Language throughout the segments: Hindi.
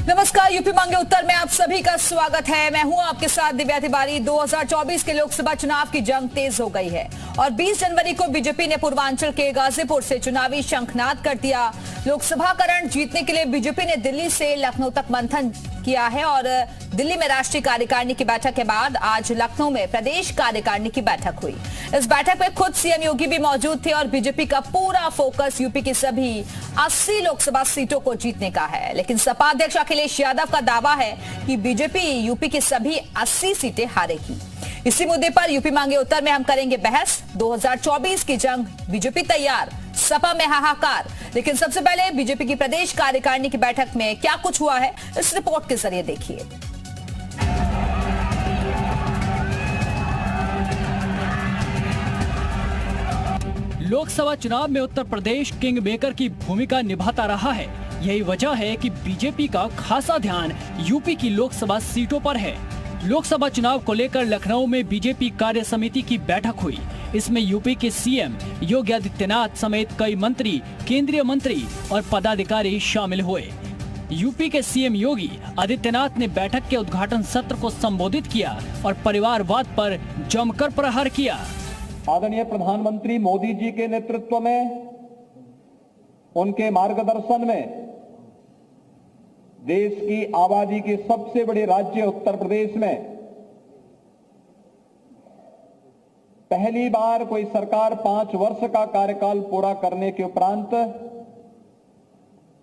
नमस्कार, यूपी मांगे उत्तर में आप सभी का स्वागत है। मैं हूं आपके साथ दिव्या तिवारी। 2024 के लोकसभा चुनाव की जंग तेज हो गई है और 20 जनवरी को बीजेपी ने पूर्वांचल के गाजीपुर से चुनावी शंखनाद कर दिया। लोकसभा का रण जीतने के लिए बीजेपी ने दिल्ली से लखनऊ तक मंथन किया है और दिल्ली में राष्ट्रीय कार्यकारिणी की बैठक के बाद आज लखनऊ में प्रदेश कार्यकारिणी की बैठक हुई। इस बैठक में खुद सीएम योगी भी मौजूद थे और बीजेपी का पूरा फोकस यूपी की सभी 80 लोकसभा सीटों को जीतने का है। लेकिन सपा अध्यक्ष अखिलेश यादव का दावा है कि बीजेपी यूपी की सभी 80 सीटें हारेगी। इसी मुद्दे पर यूपी मांगे उत्तर में हम करेंगे बहस। 2024 की जंग, बीजेपी तैयार, सपा में हाहाकार। लेकिन सबसे पहले बीजेपी की प्रदेश कार्यकारिणी की बैठक में क्या कुछ हुआ है, इस रिपोर्ट के जरिए देखिए। लोकसभा चुनाव में उत्तर प्रदेश किंग मेकर की भूमिका निभाता रहा है। यही वजह है कि बीजेपी का खासा ध्यान यूपी की लोकसभा सीटों पर है। लोकसभा चुनाव को लेकर लखनऊ में बीजेपी कार्य समिति की बैठक हुई। इसमें यूपी के सीएम योगी आदित्यनाथ समेत कई मंत्री, केंद्रीय मंत्री और पदाधिकारी शामिल हुए। यूपी के सीएम योगी आदित्यनाथ ने बैठक के उद्घाटन सत्र को संबोधित किया और परिवारवाद पर जमकर प्रहार किया। आदरणीय प्रधानमंत्री मोदी जी के नेतृत्व में, उनके मार्गदर्शन में देश की आबादी के सबसे बड़े राज्य उत्तर प्रदेश में पहली बार कोई सरकार 5 वर्ष का कार्यकाल पूरा करने के उपरांत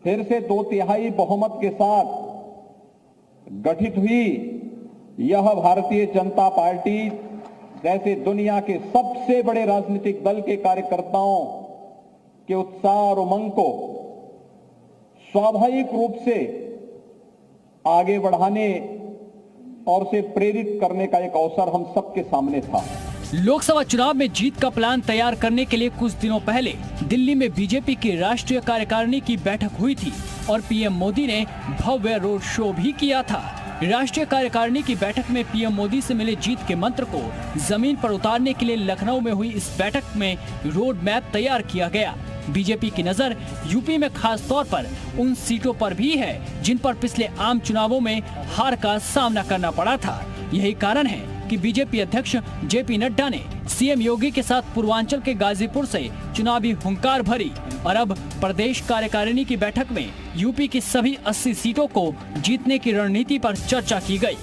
फिर से 2/3 बहुमत के साथ गठित हुई यह भारतीय जनता पार्टी जैसे दुनिया के सबसे बड़े राजनीतिक दल के कार्यकर्ताओं के उत्साह और उमंग को स्वाभाविक रूप से आगे बढ़ाने और उसे प्रेरित करने का एक अवसर हम सबके सामने था। लोकसभा चुनाव में जीत का प्लान तैयार करने के लिए कुछ दिनों पहले दिल्ली में बीजेपी की राष्ट्रीय कार्यकारिणी की बैठक हुई थी और पीएम मोदी ने भव्य रोड शो भी किया था। राष्ट्रीय कार्यकारिणी की बैठक में पीएम मोदी से मिले जीत के मंत्र को जमीन पर उतारने के लिए लखनऊ में हुई इस बैठक में रोड मैप तैयार किया गया। बीजेपी की नजर यूपी में खास तौर पर उन सीटों पर भी है जिन पर पिछले आम चुनावों में हार का सामना करना पड़ा था। यही कारण है कि बीजेपी अध्यक्ष जेपी नड्डा ने सीएम योगी के साथ पूर्वांचल के गाजीपुर से चुनावी हुंकार भरी और अब प्रदेश कार्यकारिणी की बैठक में यूपी की सभी 80 सीटों को जीतने की रणनीति पर चर्चा की गई।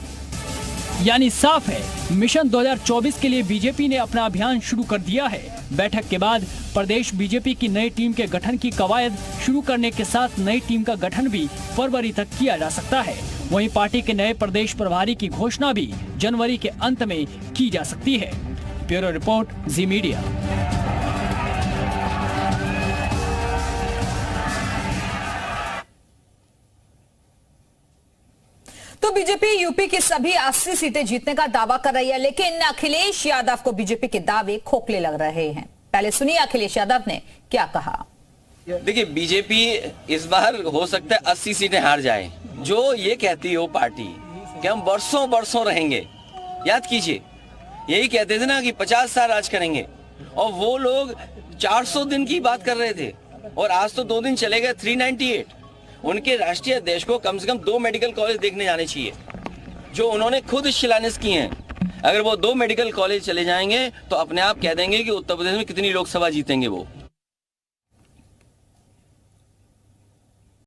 यानी साफ है, मिशन 2024 के लिए बीजेपी ने अपना अभियान शुरू कर दिया है। बैठक के बाद प्रदेश बीजेपी की नई टीम के गठन की कवायद शुरू करने के साथ नई टीम का गठन भी फरवरी तक किया जा सकता है। वहीं पार्टी के नए प्रदेश प्रभारी की घोषणा भी जनवरी के अंत में की जा सकती है। ब्यूरो रिपोर्ट, जी मीडिया। तो बीजेपी यूपी की सभी 80 सीटें जीतने का दावा कर रही है, लेकिन अखिलेश यादव को बीजेपी के दावे खोखले लग रहे हैं। पहले सुनिए अखिलेश यादव ने क्या कहा। देखिए, बीजेपी इस बार हो सकता है 80 सीटें हार जाए। जो ये कहती हो पार्टी कि हम बरसों बरसों रहेंगे, याद कीजिए यही कहते थे ना कि 50 साल राज करेंगे, और वो लोग 400 दिन की बात कर रहे थे और आज तो 2 दिन चले गए 398। उनके राष्ट्रीय अध्यक्ष को कम से कम 2 मेडिकल कॉलेज देखने जाने चाहिए जो उन्होंने खुद शिलान्यास किए हैं। अगर वो 2 मेडिकल कॉलेज चले जाएंगे तो अपने आप कह देंगे कि उत्तर प्रदेश में कितनी लोकसभा जीतेंगे वो।